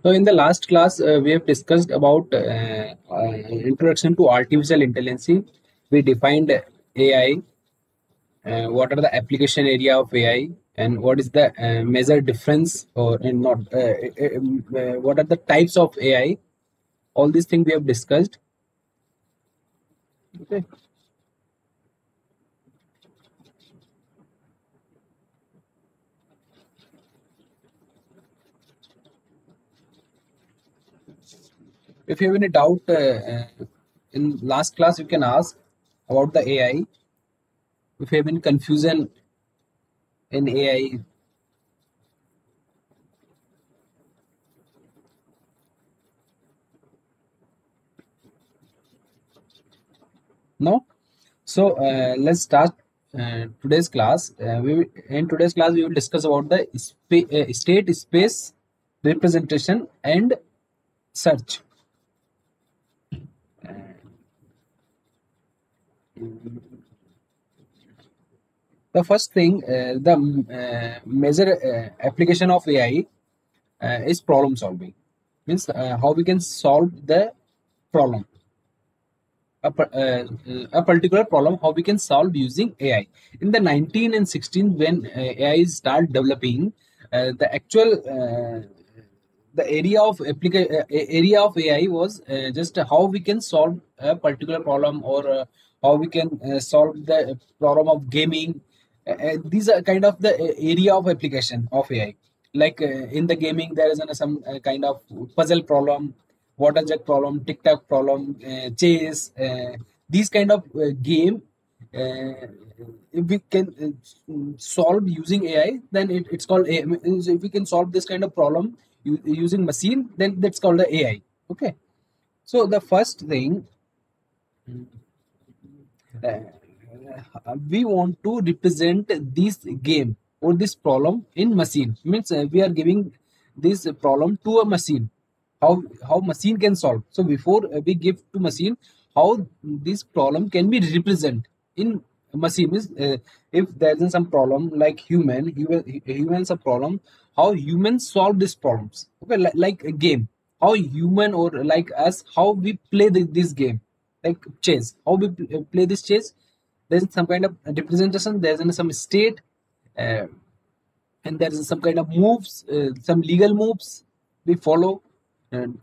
So in the last class, we have discussed about introduction to artificial intelligence. We defined AI, what are the application area of AI, and what is the major difference or and not what are the types of AI. All these things we have discussed. Okay. If you have any doubt in last class, you can ask about the AI. If you have any confusion in AI, no. So let's start today's class. In today's class we will discuss about the state space representation and search. The first thing, the major application of AI is problem solving. Means how we can solve the problem, a particular problem, how we can solve using AI. In the 19 and 16, when AI start developing, the actual the area of AI was just how we can solve a particular problem, or how we can solve the problem of gaming. These are kind of the area of application of AI. Like in the gaming, there is some kind of puzzle problem, water jet problem, tic tac problem, chess. These kind of game, if we can solve using AI, then it's called AI. Means if we can solve this kind of problem using machine, then that's called the AI. Okay. So the first thing, uh, we want to represent this game or this problem in machine. Means we are giving this problem to a machine, how machine can solve. So before we give to machine, how this problem can be represent in machine. Means if there is some problem like humans a problem, how humans solve these problems. Okay, like a game, how human or like us, how we play this game, like chess, how we play this chess. There's some kind of representation, there's some state, uh, and there's some kind of moves, some legal moves we follow. And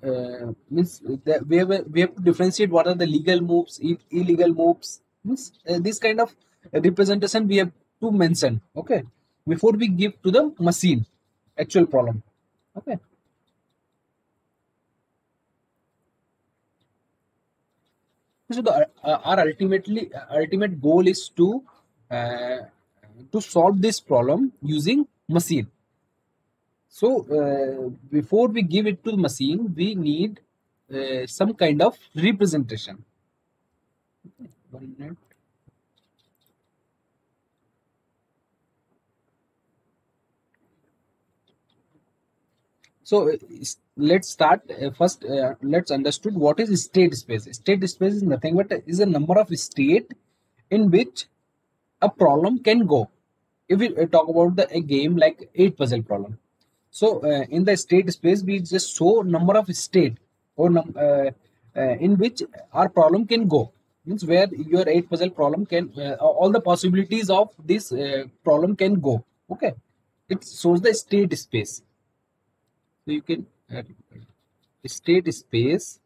means that we have to differentiate what are the legal moves, illegal moves. Means this kind of representation we have to mention. Okay, before we give to the machine actual problem. Okay. So our ultimate goal is uh, to solve this problem using machine. So before we give it to the machine, we need some kind of representation. 1 minute. So let's start first. Let's understood what is state space. State space is nothing but is a number of state in which a problem can go. If we talk about a game like eight puzzle problem, so in the state space we just show number of state or in which our problem can go. Means where your eight puzzle problem can all the possibilities of this problem can go. Okay, it shows the state space. So you can state space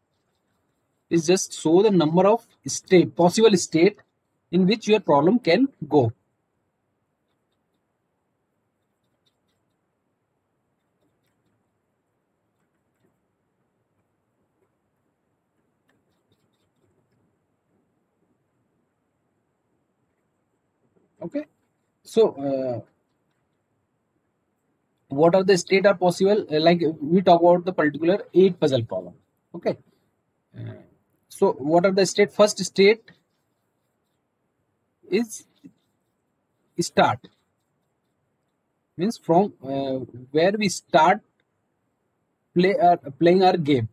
is just show the number of state possible state in which your problem can go. Okay. So what are the state are possible, like we talk about the particular eight puzzle problem. Okay. So what are the state? First state is start. Means from where we start playing our game.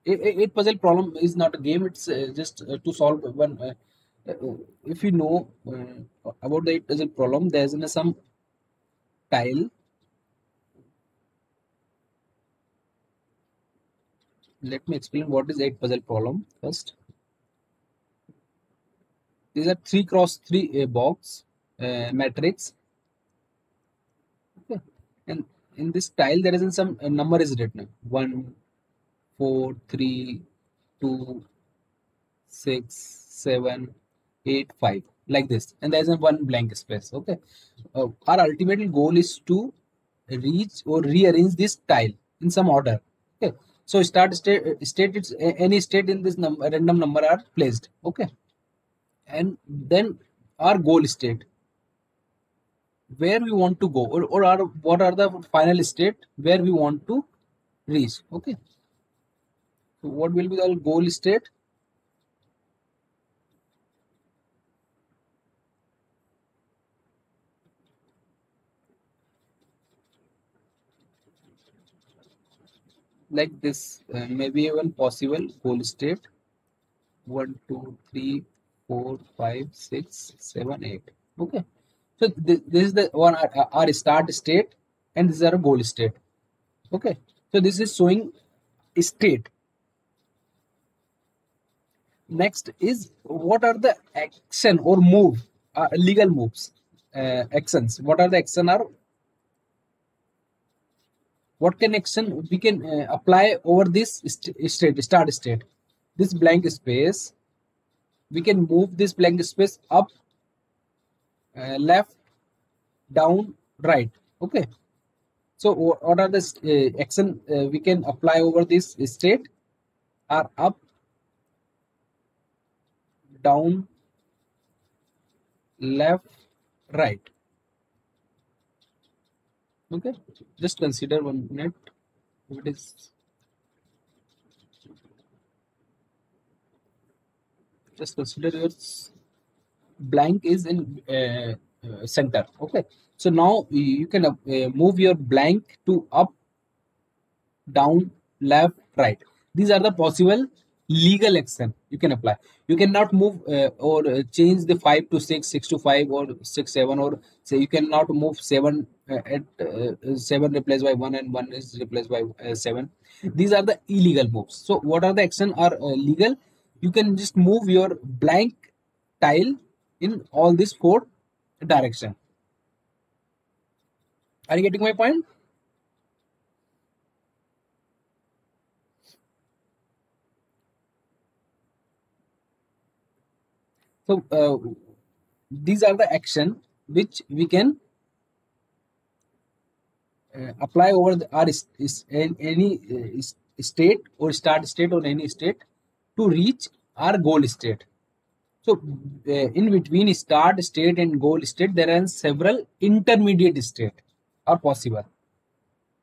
Eight puzzle problem is not a game, it's just to solve one. If you know about the eight puzzle problem, there's some tile. let me explain what is 8 puzzle problem first. These are 3 cross 3 box matrix. Okay. And in this tile there is some number is written 1, 4, 3, 2, 6, 7, 8, 5, like this, and there is a one blank space. Okay. Our ultimate goal is to reach or rearrange this tile in some order. Okay. So start state it's any state in this number random number are placed. Okay. And then our goal state where we want to go, or what are the final state where we want to reach. Okay. So what will be the goal state? Like this, maybe even possible goal state 1, 2, 3, 4, 5, 6, 7, 8. Okay. So this is the one our start state, and this is our goal state. Okay. So this is showing state. Next is what are the action or move, legal moves, actions. What are the action are what can action we can apply over this state start state. This blank space, we can move this blank space up, left, down, right. Okay. So what are the action we can apply over this state are up, down, left, right. Okay. Just consider 1 minute. It is just consider your blank is in center. Okay. So now you can move your blank to up, down, left, right. These are the possible legal action you can apply. You cannot move or change the 5 to 6, 6 to 5, or 6, 7, or say you cannot move 7 at 7 replaced by 1 and 1 is replaced by 7. These are the illegal moves. So what are the action are legal? You can just move your blank tile in all these 4 direction. Are you getting my point? So these are the action which we can apply over our any state or start state or any state to reach our goal state. So in between start state and goal state, there are several intermediate state are possible.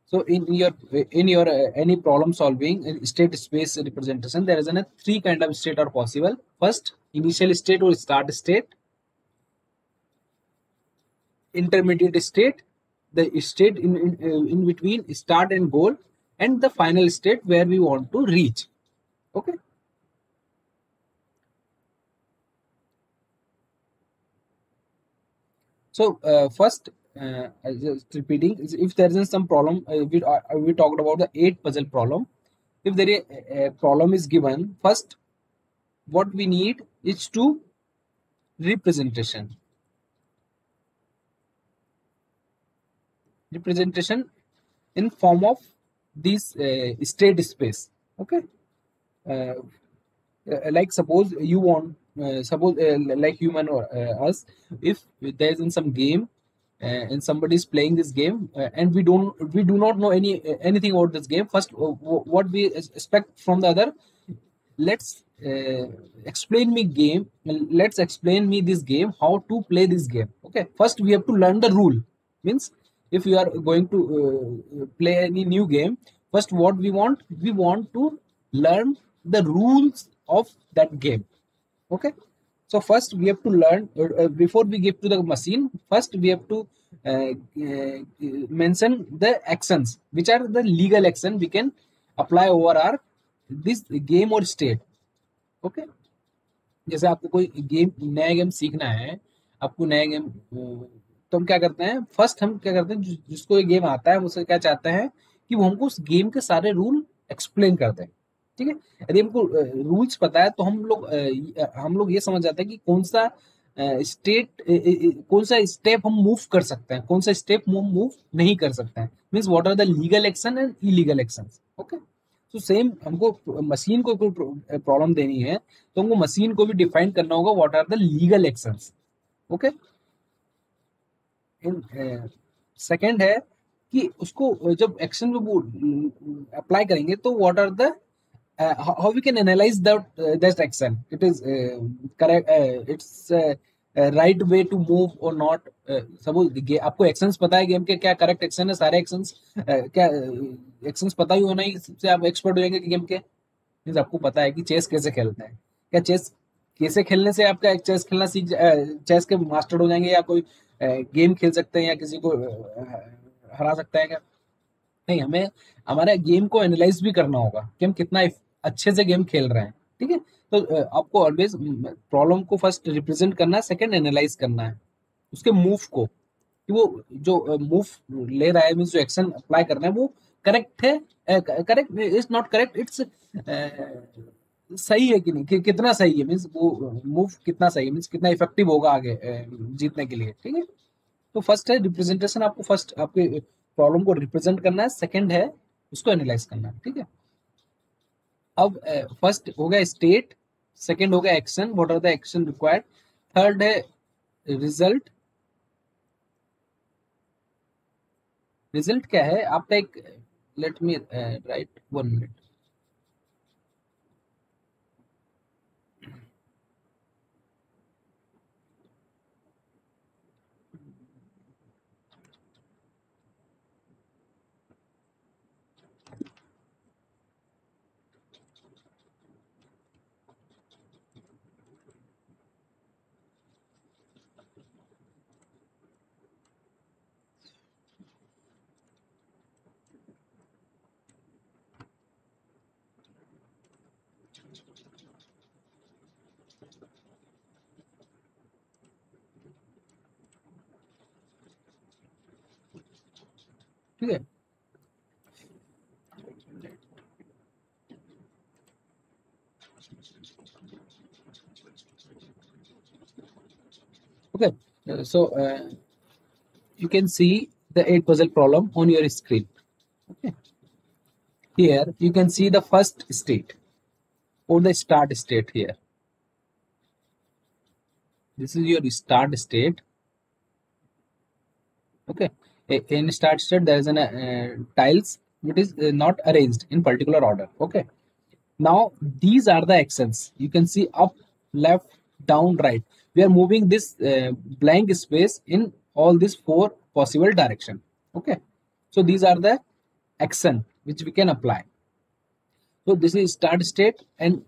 So in your any problem solving state space representation, there is a 3 kind of state are possible. First, initial state or start state, intermediate state, the state in between start and goal, and the final state where we want to reach. Okay. So first, just repeating, if there is some problem, we talked about the 8 puzzle problem. If there is a problem is given, first what we need is to representation in form of this state space. Okay. uh, like suppose you want suppose like human or us, if there is in some game and somebody is playing this game, and we do not know anything about this game. First, what we expect from the other, let's explain me game, let's explain me this game, how to play this game. Okay. First we have to learn the rule. Means if you are going to play any new game, first what we want to learn the rules of that game. Okay. So first we have to learn before we give to the machine. First we have to mention the actions which are the legal action we can apply over our this game or state. Okay. जैसे आपको कोई game नया game सीखना है, आपको नया game, तो हम क्या करते हैं, फर्स्ट हम क्या करते हैं, जिसको ये गेम आता है हम उससे क्या चाहते हैं कि वो हमको उस गेम के सारे रूल एक्सप्लेन कर दें. ठीक है। यदि हमको रूल्स पता है तो हम लोग ये समझ जाते हैं कि कौन सा स्टेट कौन सा स्टेप हम मूव कर सकते हैं, कौन सा स्टेप मूव नहीं कर सकते हैं। Means what are the legal action and illegal action. Okay. तो सेम हमको मशीन को कोई प्रॉब्लम देनी है तो हमको मशीन को भी डिफाइन करना होगा what are the legal actions. Okay. In second है कि उसको जब एक्शन में वो अप्लाई करेंगे तो what are the how we can analyze that action, it is correct, it's right way to move or not। Suppose आपको एक्शंस पता है गेम के, क्या करेक्ट एक्शन है, सारे एक्शंस क्या एक्शंस पता ही होना ही से आप एक्सपर्ट हो जाएंगे गेम के। मीन्स आपको पता है कि चेस कैसे खेलते हैं, क्या चेस कैसे खेलने से आपका चेस खेलना चेस के मास्टर हो जाएंगे, या कोई गेम खेल सकते हैं या किसी को हरा सकते हैं क्या? नहीं, हमें हमारे गेम को एनालाइज भी करना होगा कि हम कितना अच्छे से गेम खेल रहे हैं। ठीक है। तो आपको ऑलवेज प्रॉब्लम को फर्स्ट रिप्रेजेंट करना है, सेकंड एनालाइज करना है उसके मूव को, कि वो जो मूव ले रहा है, मीन्स जो एक्शन अप्लाई करना है वो करेक्ट है, correct is not correct, it's सही है कि नहीं, कितना सही है, मीन्स वो मूव कितना सही है, मीन्स कितना इफेक्टिव होगा आगे जीतने के लिए। ठीक है। तो फर्स्ट है रिप्रेजेंटेशन, आपको फर्स्ट आपके प्रॉब्लम को रिप्रेजेंट करना है, सेकंड है उसको एनालाइज करना है। ठीक है। अब फर्स्ट हो गया स्टेट, सेकंड हो गया action, what are the action required, third है रिजल्ट। रिजल्ट क्या है आपका एक, लेट मी राइट 1 मिनट। ठीक है। Okay. So you can see the 8 puzzle problem on your screen। Okay. Here you can see the first state or the start state here. This is your start state। Okay. In start state there is an tiles which is not arranged in particular order। Okay. Now these are the actions. You can see up, left, down, right. We are moving this blank space in all these 4 possible direction। Okay. So these are the action which we can apply। So this is start state, and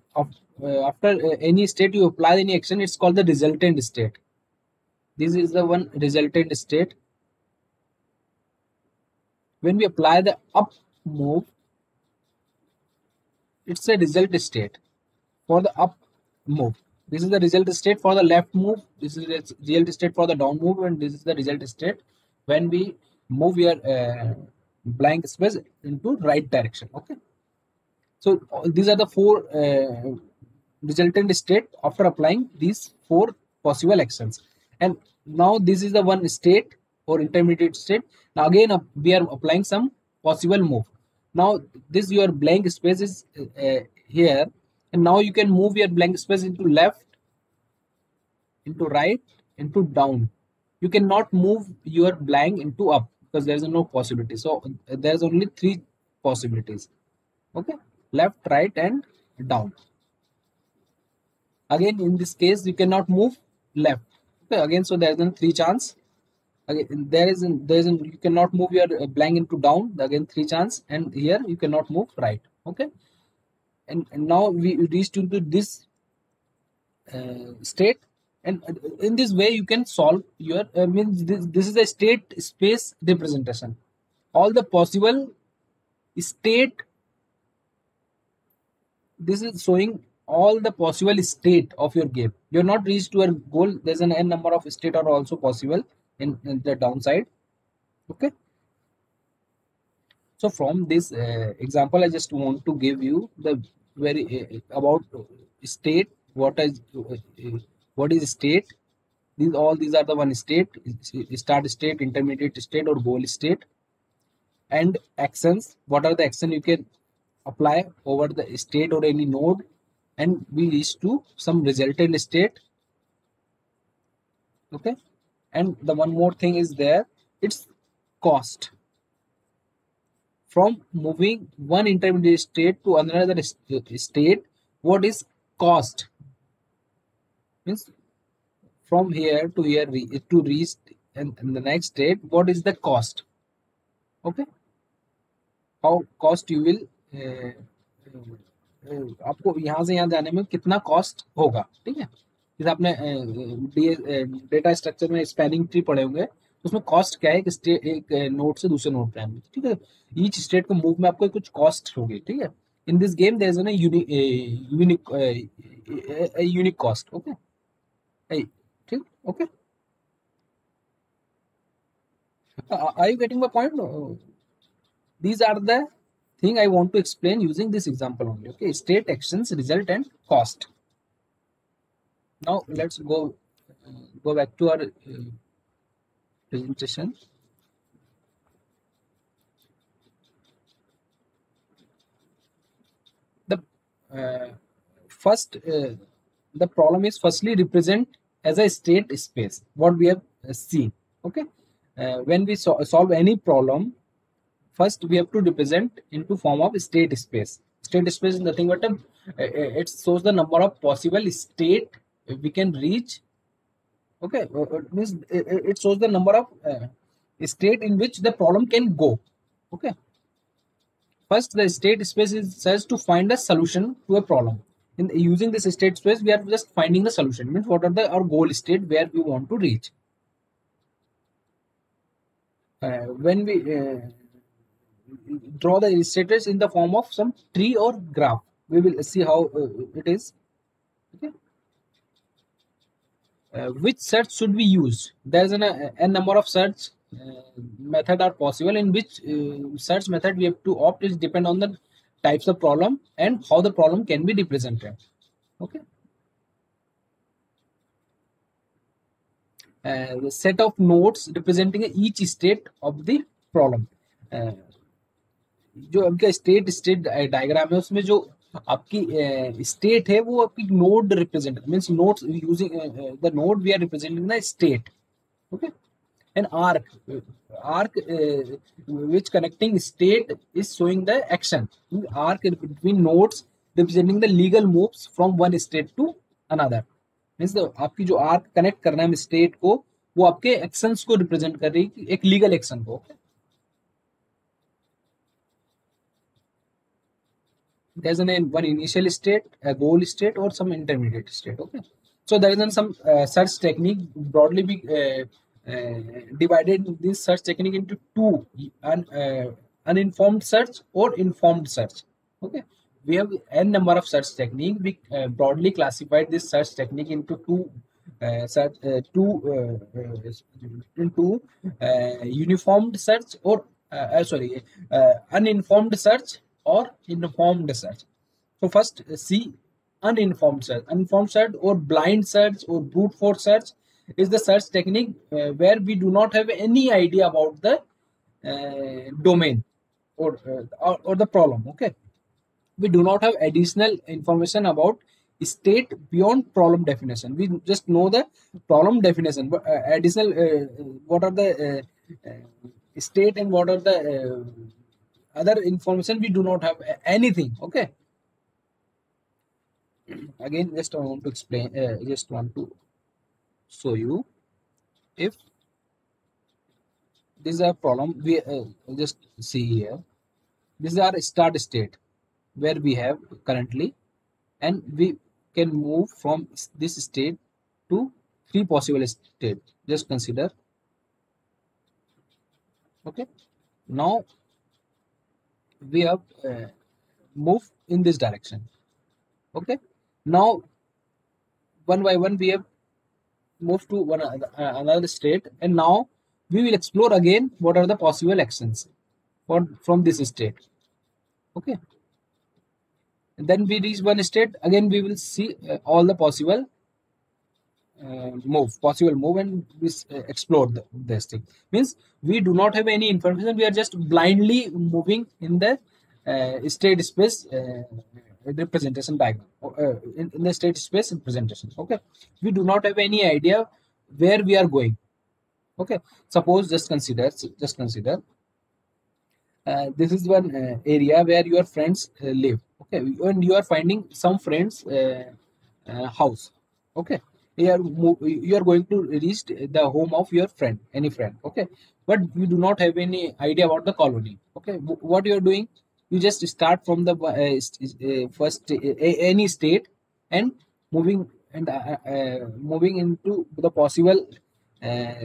after any state you apply any action, it's called the resultant state। This is the one resultant state। When we apply the up move, it's a result state for the up move। This is the result state for the left move, this is the result state for the down move, and this is the result state when we move your blank space into right direction। Okay। So these are the 4 resultant state after applying these 4 possible actions। And now this is the one state or intermediate state। Now again we are applying some possible move। Now this your blank space is here, and now you can move your blank space into left, into right, into down। You cannot move your blank into up because there is no possibility, so there is only 3 possibilities। Okay, left, right, and down। Again in this case you cannot move left। Okay, again so there is a 3 chance। Again there is you cannot move your blank into down, again 3 chance, and here you cannot move right। Okay, and now we reached into this state, and in this way you can solve your means this is a state space representation, all the possible state, this is showing all the possible state of your game। You're not reached to your goal, there's an n number of state are also possible in the downside। Okay, so from this example I just want to give you the very about state. What is state? These are the one state: start state, intermediate state, or goal state. And actions, what are the action you can apply over the state or any node, and we reach to some resultant state. Okay, and the one more thing is there, it's cost. From moving one intermediate state to another state, what is cost? Means from here to here to reach and the next state, what is the cost? Okay, how cost you will आपको यहाँ से यहाँ जाने में कितना cost होगा, ठीक है। जैसे आपने डेटा स्ट्रक्चर में स्पैनिंग ट्री पढ़े होंगे, उसमें कॉस्ट क्या है, एक नोड से दूसरे नोड पे आने में, ठीक है। ईच स्टेट को मूव में आपको कुछ कॉस्ट होगी, ठीक है। In this game there is an unique cost. Okay, ठीक, okay, are you getting my point? These are the thing I want to explain using this example only. Okay, state, actions, result, and cost. Now let's go back to our presentation. The the problem is firstly represent as a state space, what we have seen. Okay, when we solve any problem, first we have to represent into form of state space. State space is nothing but it shows the number of possible state we can reach. Okay, it means it shows the number of state in which the problem can go. Okay, first the state space says to find a solution to a problem. In using this state space, we are just finding the solution, means what are our goal state where we want to reach. When we draw the illustrators in the form of some tree or graph, we will see how it is. Okay, which search should we use? There is a number of search method are possible. In which search method we have to opt is depend on the types of problem and how the problem can be represented. Okay, the set of nodes representing each state of the problem. जो आपका state diagram है, उसमें जो आपकी state है वो आपकी node represent means nodes using the node we are representing the state. Okay, an arc which connecting state is showing the action. Arc between nodes representing the legal moves from one state to another. Means आपकी जो arc connect करना है state को, वो आपके actions को represent कर रही है, एक लीगल एक्शन को. There's one initial state, a goal state, or some intermediate state. Okay, so there is some search technique broadly be divided this search technique into two: uninformed search or informed search. Okay, we have n number of search technique. We broadly classified this search technique into into uniformed search or uninformed search or informed search. So first see uninformed search. Uninformed search or blind search or brute force search is the search technique where we do not have any idea about the domain or the problem. Okay, we do not have additional information about state beyond problem definition. We just know the problem definition, but additional what are the state and what are the other information, we do not have anything. Okay, again just I want to explain, just want to show you. If this is a problem, we just see here, this is our start state where we have currently, and we can move from this state to three possible states. Just consider. Okay, now we have moved in this direction. Okay, now one by one we have moved to another state, and now we will explore again what are the possible actions from this state. Okay, And then we reach one state, again we will see all the possible move, and we explore this thing. Means we do not have any information, we are just blindly moving in the state space representation diagram, in the state space representation. Okay, we do not have any idea where we are going. Okay, suppose just consider this is one area where your friends live. Okay, and you are finding some friends house. Okay, you are going to reach the home of your friend, any friend. Okay, but you do not have any idea about the colony. Okay, what you are doing, you just start from the first any state, and moving moving into the possible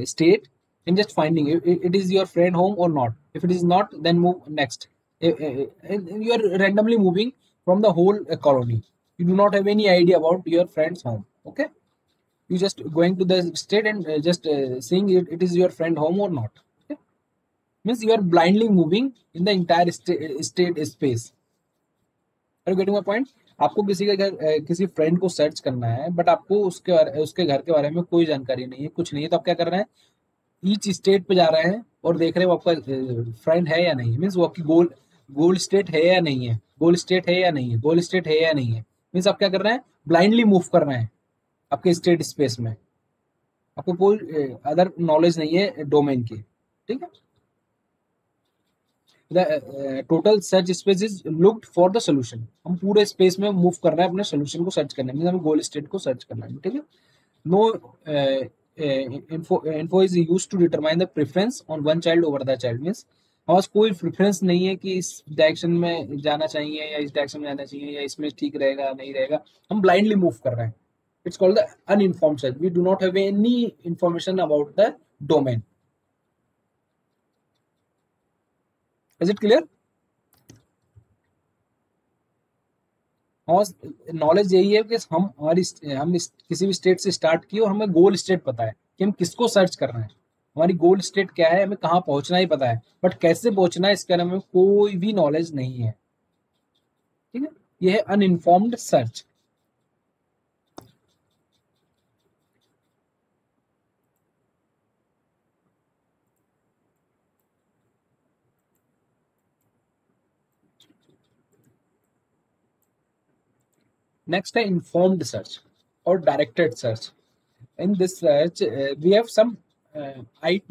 state, and just finding it is your friend home or not. If it is not, then move next. And you are randomly moving from the whole colony. You do not have any idea about your friend's home. Okay, you just going to the state and just seeing it is your friend home or not. Okay, means you are blindly moving in the entire state space. Are you getting my point? आपको किसी के घर किसी friend को search करना है, but आपको उसके घर के बारे में कोई जानकारी नहीं है, कुछ नहीं है, तो आप क्या कर रहे हैं, ईच स्टेट पे जा रहे हैं और देख रहे हैं वो आपका फ्रेंड है या नहीं। मीन्स वो आपकी गोल स्टेट है या नहीं है, गोल स्टेट है या नहीं है, गोल स्टेट है या नहीं है। मीन्स आप क्या कर रहे हैं, ब्लाइंडली मूव कर रहे हैं आपके स्टेट स्पेस में, आपको कोई अदर नॉलेज नहीं है डोमेन की। ठीक है, the total search space is looked for the solution. हम पूरे स्पेस में मूव कर रहे हैं अपने सोल्यूशन को सर्च करने में, हमें गोल स्टेट को सर्च करना है। ठीक है, no info is used to determine the preference on one child over the child। Means हमारे पास कोई प्रेफरेंस नहीं है कि इस डायरेक्शन में जाना चाहिए या इस डायरेक्शन में जाना चाहिए या इसमें ठीक रहेगा नहीं रहेगा, हम ब्लाइंडली मूव कर रहे हैं। It's called the uninformed search. We do not have any information about the domain. Is it clear? और नॉलेज यही है कि हम किसी भी स्टेट से स्टार्ट किए और हमें गोल स्टेट पता है कि हम किसको सर्च कर रहे हैं, हमारी गोल स्टेट क्या है, हमें कहाँ पहुंचना ही पता है, बट कैसे पहुंचना है इसके बारे में कोई भी नॉलेज नहीं है। ठीक है, यह है अनइन्फॉर्म्ड सर्च। नेक्स्ट है इन्फॉर्म्ड सर्च और directed search. In this search, we have some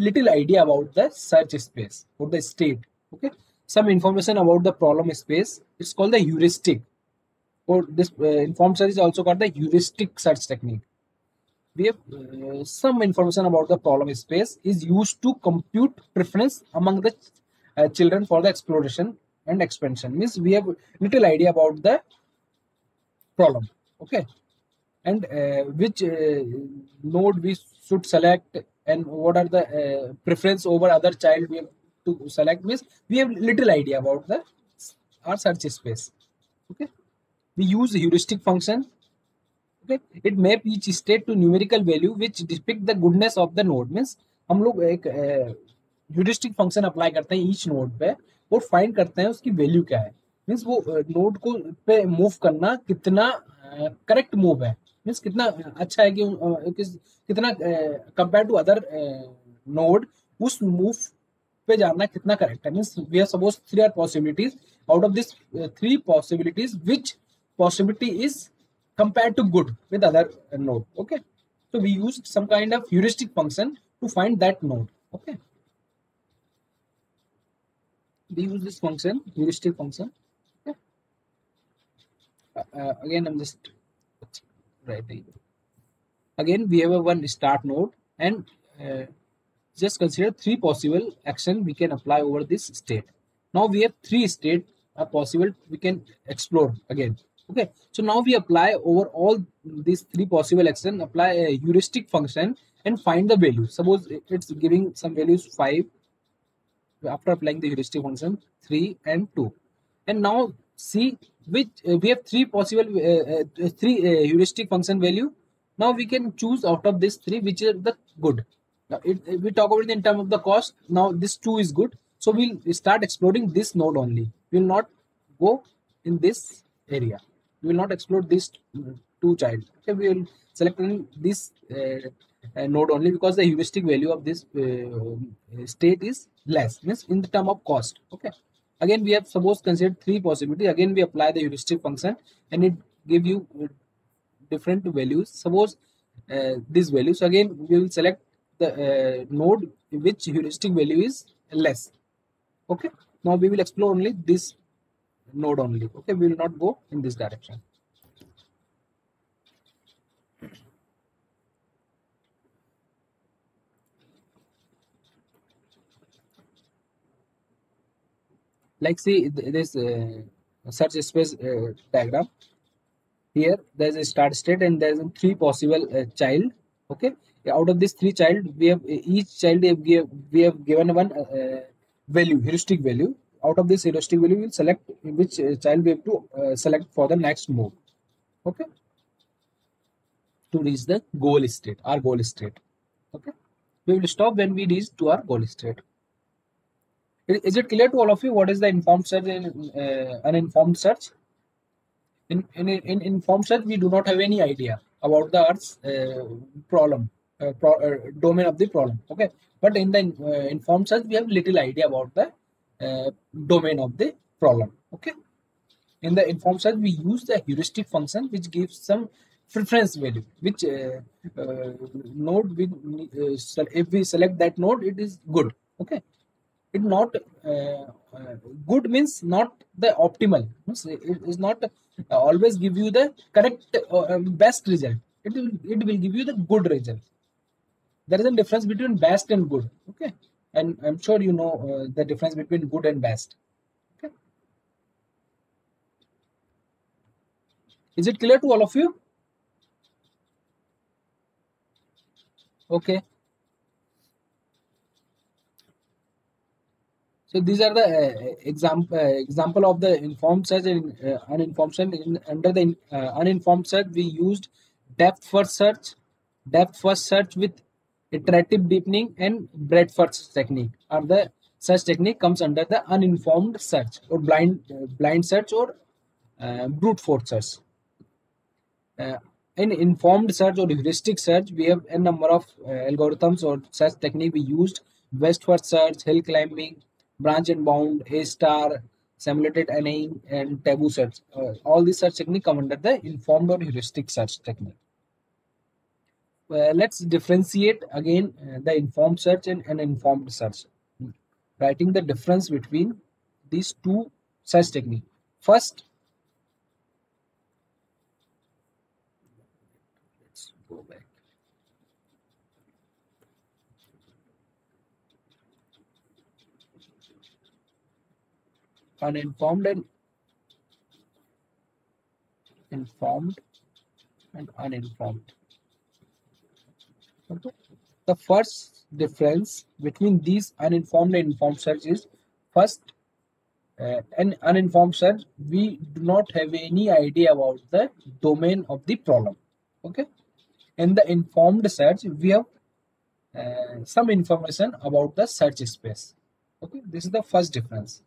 little idea about the search space or the state. Okay, some information about the problem space. It's called the heuristic, or this informed search is also called the heuristic search technique. We have some information about the problem space is used to compute preference among the children for the exploration and expansion. Means we have little idea about the problem. Okay, and which node we should select and what are the preference over other child we have to select. Means we have little idea about the our search space. Okay, we use heuristic function. Okay, it map each state to numerical value which depict the goodness of the node। means हम लोग एक heuristic function apply करते हैं each node पे और find करते हैं उसकी वैल्यू क्या है। मीन्स वो नोड को पे मूव करना कितना करेक्ट मूव है, मीन्स कितना अच्छा है कि कितना कंपेयर टू अदर नोड उस मूव पे जाना कितना करेक्ट है। Means we are suppose 3 are possibilities, out of this 3 possibilities which possibility is compared to good with other node। okay, so we use some kind of heuristic function to find that node। okay, we use this function, heuristic function। okay, again I'm just writing, again we have a one start node and just consider 3 possible action we can apply over this state। now we have 3 state are possible we can explore again। okay, so now we apply over all these 3 possible action, apply a heuristic function and find the value। suppose it's giving some values 5, after applying the heuristic function 3 and 2, and now see which we have 3 possible 3 heuristic function value। now we can choose out of this 3 which are the good। now we talk about it in terms of the cost, now this 2 is good, so we'll start exploring this node only, we will not go in this area. We will not explore these two child. Okay, we will select only this node only because the heuristic value of this state is less, means in the term of cost. Okay, again we have suppose considered three possibility. Again we apply the heuristic function and it give you different values. Suppose this value, so again we will select the node which heuristic value is less. Okay, now we will explore only this node only. Okay, we will not go in this direction. Like see this search space diagram. Here there is a start state and there is three possible child. Okay, out of this three child we have each child we have given one value, heuristic value. Out of this heuristic value we will select which child we have to select for the next move. Okay, to reach the goal state, our goal state. Okay, we will stop when we reach to our goal state. Is it clear to all of you what is the informed search and uninformed search? In informed search, we do not have any idea about the Earth's problem, domain of the problem. Okay, but in the informed search, we have little idea about the domain of the problem. Okay, in the informed search, we use the heuristic function which gives some preference value, which node we if we select that node, it is good. Okay, it not good means not the optimal, means it is not always give you the correct best result. It will give you the good result. There is a difference between best and good. Okay, and I'm sure you know the difference between good and best. Okay, is it clear to all of you? Okay, so these are the example of the informed search and uninformed search. Under the uninformed search, we used depth first search, with iterative deepening, and breadth first technique. Are the search technique comes under the uninformed search or blind search or brute force search. Uh, in informed search or heuristic search, we have a number of algorithms or search technique we used: westward search, hill climbing, branch and bound, A star, simulated annealing, and taboo search. All these search technique come under the informed or heuristic search technique. Let's differentiate again the informed search and uninformed search. Writing the difference between these two search technique. First, let's go back. Uninformed and informed and uninformed. Okay. The first difference between these uninformed and informed search is, first, an uninformed search, we do not have any idea about the domain of the problem. Okay. In the informed search, we have some information about the search space. Okay, this is the first difference.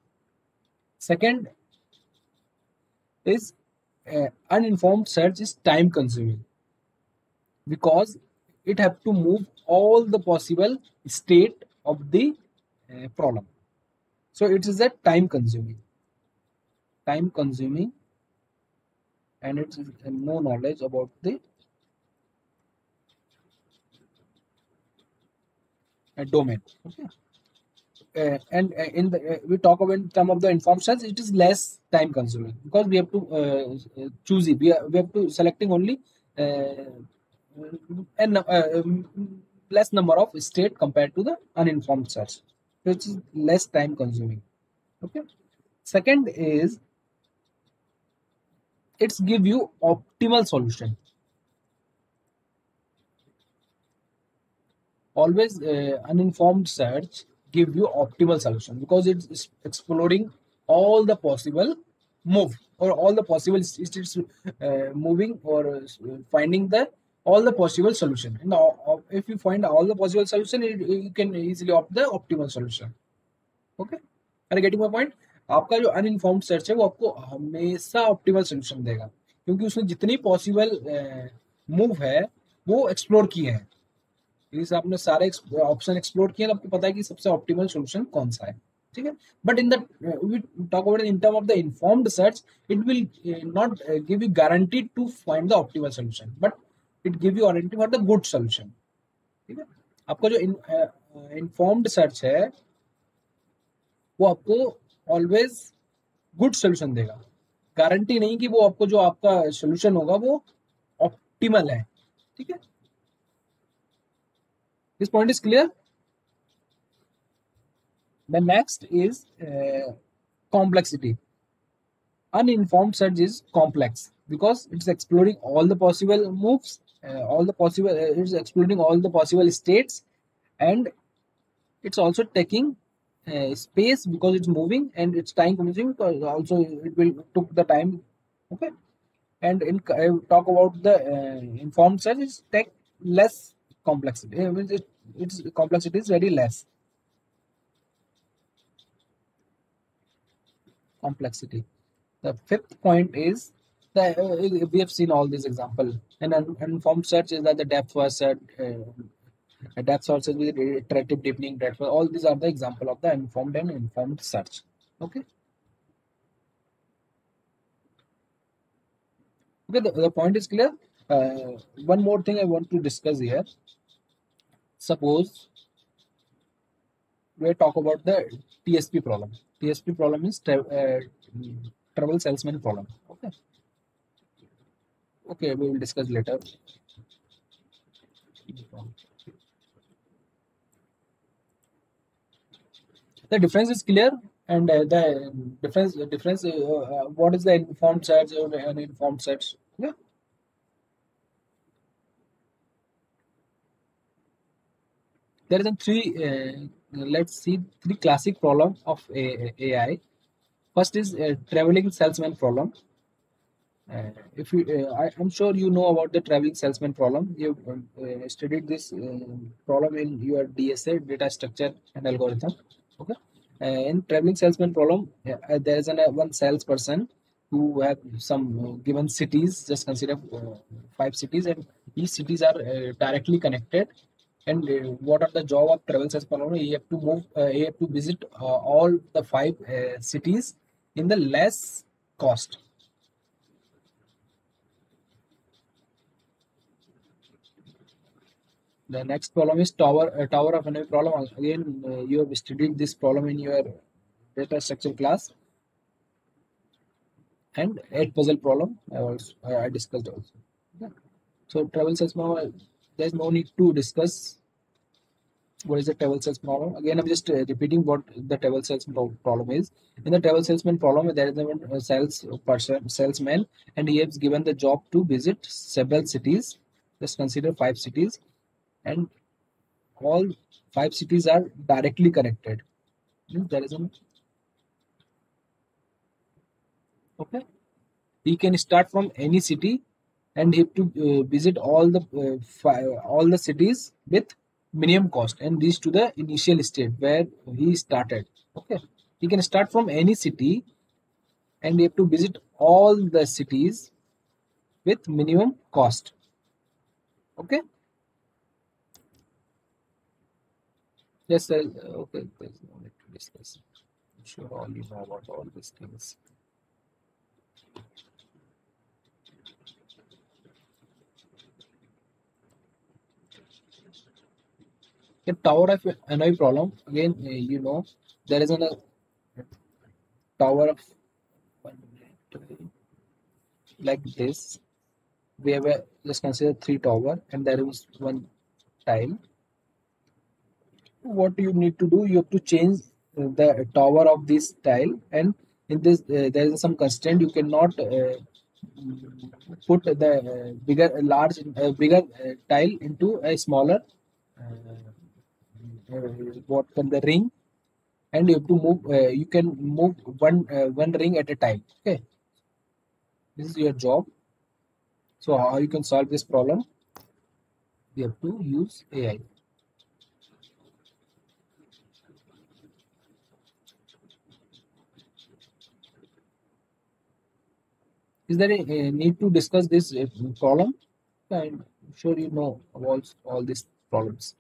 Second is uninformed search is time consuming because it have to move all the possible state of the problem. So it is a time consuming, and it's no knowledge about the domain. Okay. And in the we talk about in term of the informed search, it is less time consuming because we have to choose it. We have to selecting only and less number of state compared to the uninformed search, which is less time consuming. Okay. Second is it's give you optimal solution. Always uninformed search give you optimal solution because it's exploring all the possible move or all the possible it's moving or finding the all the possible solution. And if you find all the possible solution, you can easily opt the optimal solution. Okay, are you getting my point? आपका जो uninformed search है वो आपको हमेशा optimal solution देगा, क्योंकि उसने जितनी पॉसिबल मूव है वो एक्सप्लोर किए हैं। जैसे आपने सारे ऑप्शन एक्सप्लोर किए, तो आपको पता है कि सबसे ऑप्टिमल सोल्यूशन कौन सा है। ठीक है, but in the we talk about in term of the informed search, it will not give you guarantee to find the optimal solution, but it give you guarantee for the good solution. ठीक है, आपका जो informed search है वो आपको always good solution देगा, guarantee नहीं कि वो आपको जो आपका सोल्यूशन होगा वो ऑप्टिमल है। ठीक है, this point is clear. The next is complexity. Uninformed search is complex because it's exploring all the possible moves, it's exploring all the possible states, and it's also taking space because it's moving, and it's time consuming because also it will took the time. Okay, and in talk about the informed search, it's take less complexity. Its complexity is very less complexity. The fifth point is that we have seen all these example. An uninformed search is that the depth first search, depth searches with iterative deepening, depth. All these are the example of the informed and informed search. Okay. Okay. The point is clear. One more thing I want to discuss here. Suppose we talk about the TSP problem. TSP problem is travel salesman problem. Okay. Okay. We will discuss later. The difference is clear, and the difference what is the informed search or uninformed search? Yeah, there is a three let's see three classic problem of AI. First is traveling salesman problem. If you I'm sure you know about the traveling salesman problem. You studied this problem in your DSA, data structure and algorithm. Okay. In traveling salesman problem, there is one salesperson who have some given cities. Just consider five cities, and these cities are directly connected. And what are the job of travel salesman problem? You have to move. You have to visit all the five cities in the less cost. The next problem is tower of Hanoi problem. Again, you have studied this problem in your data structure class, and eight puzzle problem. I discussed also. Yeah. So travel sales problem. There's no need to discuss what is the travel sales problem. Again, I'm just repeating what the travel sales problem is. In the travel salesman problem, there is a salesman, and he has given the job to visit several cities. Just consider five cities, and all five cities are directly connected. There is an okay. He can start from any city, and he have to visit all the cities with minimum cost and reach to the initial state where he started. Okay, he can start from any city, and he have to visit all the cities with minimum cost. Okay. Yes, sir. Okay, there's no need to discuss. I'm sure all you know about all these things. The tower of Hanoi problem, again, there is a tower of like this. We have a just consider three tower, and there is one tile. What you need to do, you have to change the tower of this tile, and in this there is some constraint. You cannot put the bigger tile into a smaller what called the ring, and you have to move. You can move one ring at a time. Okay, this is your job. So how you can solve this problem? You have to use AI. Is there a need to discuss this problem? I'm sure you know all these problems.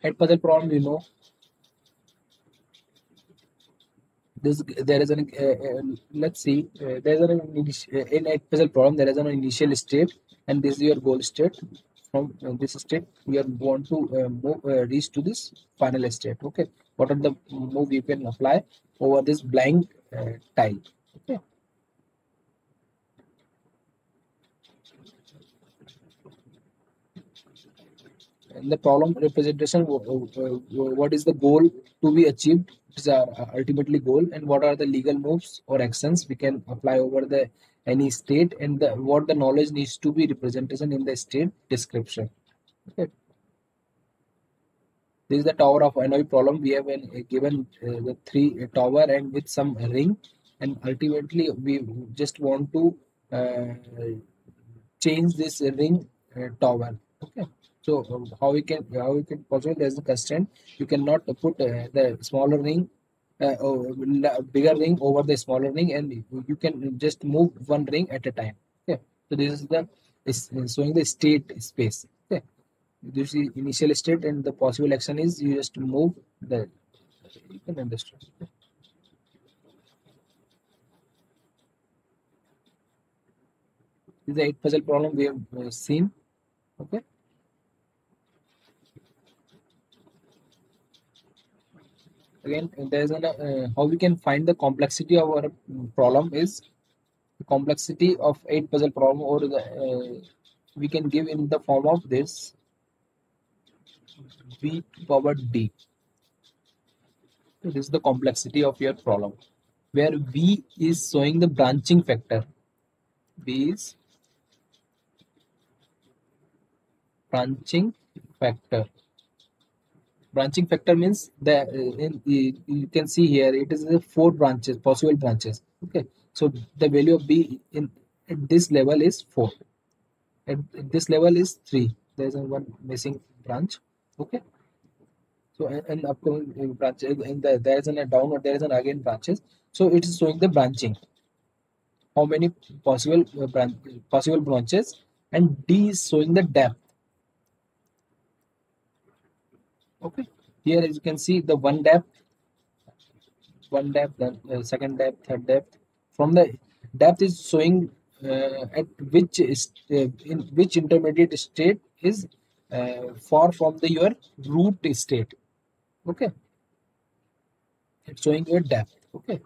Head puzzle problem, you know, this there is an let's see, there's an in head puzzle problem there is an initial state, and this is your goal state. From this state we are want to reach to this final state. Okay, what are the move you can apply over this blank tile? Okay, and the problem representation, what is the goal to be achieved, is our ultimately goal, and what are the legal moves or actions we can apply over the any state, and the what the knowledge needs to be representation in the state description. Okay, this is the tower of Hanoi problem. We have given the three tower and with some ring, and ultimately we just want to change this ring tower. Okay, so how we can possible, there's a constraint. You cannot put the smaller ring bigger ring over the smaller ring, and you can just move one ring at a time. Okay, so this is the is showing the state space. Okay, this is initial state, and the possible action is you just move the, you can understand. This is the eight puzzle problem we have seen. Okay, again there's an how we can find the complexity of our problem is the complexity of eight puzzle problem, or the we can give in the form of this v power d. So this is the complexity of your problem, where v is showing the branching factor. V is branching factor. Branching factor means that you can see here it is the four branches, possible branches. Okay, so the value of b in at this level is 4. At this level is 3. There is a one missing branch. Okay, so and upcoming branch, and there is a downward, there is an again branches. So it is showing the branching. How many possible possible branches, and D is showing the depth. Okay, here as you can see the one depth, then second depth, third depth. From the depth is showing at which is in which intermediate state is far from the your root state. Okay, it's showing your depth. Okay,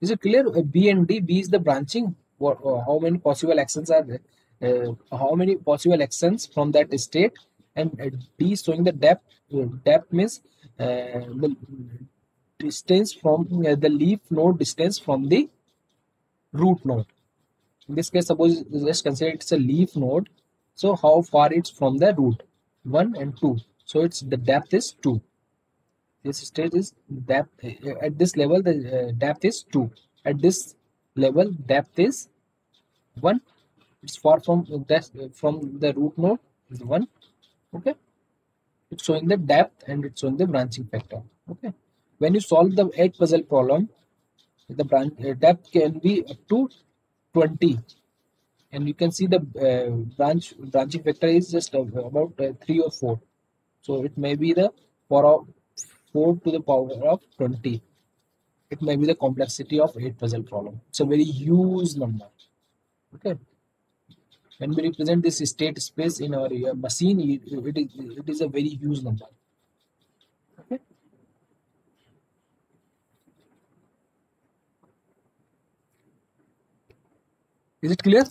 is it clear? B and D. B is the branching. What? How many possible actions are there? How many possible actions from that state? And D is showing the depth. Depth means the distance from the leaf node distance from the root node. In this case, suppose let's consider it's a leaf node. So how far it's from the root? 1 and 2. So it's the depth is 2. This state is depth at this level the depth is 2. At this level depth is 1. It's far from that from the root node is 1. Okay, it's showing the depth and it's showing the branching factor. Okay, when you solve the 8 puzzle problem, the depth can be up to 20, and you can see the branching factor is just about 3 or 4. So it may be the power of 4 to the power of 20. It may be the complexity of 8 puzzle problem. It's a very huge number. Okay, when we represent this state space in our machine, it is a very huge number. Okay, is it clear?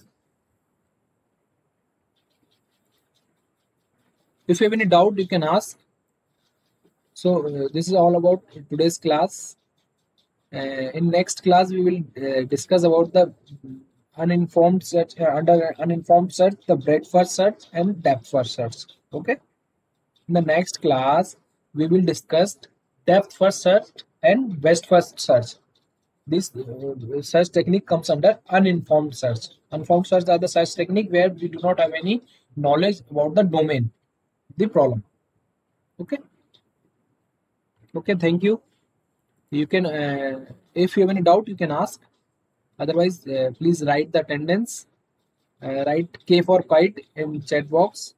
If you have any doubt, you can ask. So this is all about today's class. In next class, we will discuss about the uninformed search, under uninformed search, the breadth first search, and depth first search. Okay. In the next class, we will discuss depth first search and best first search. This search technique comes under uninformed search. Uninformed search are the search technique where we do not have any knowledge about the domain, the problem. Okay. Okay. Thank you. You can, if you have any doubt, you can ask. Otherwise, please write the attendance. Write K for kite in chat box.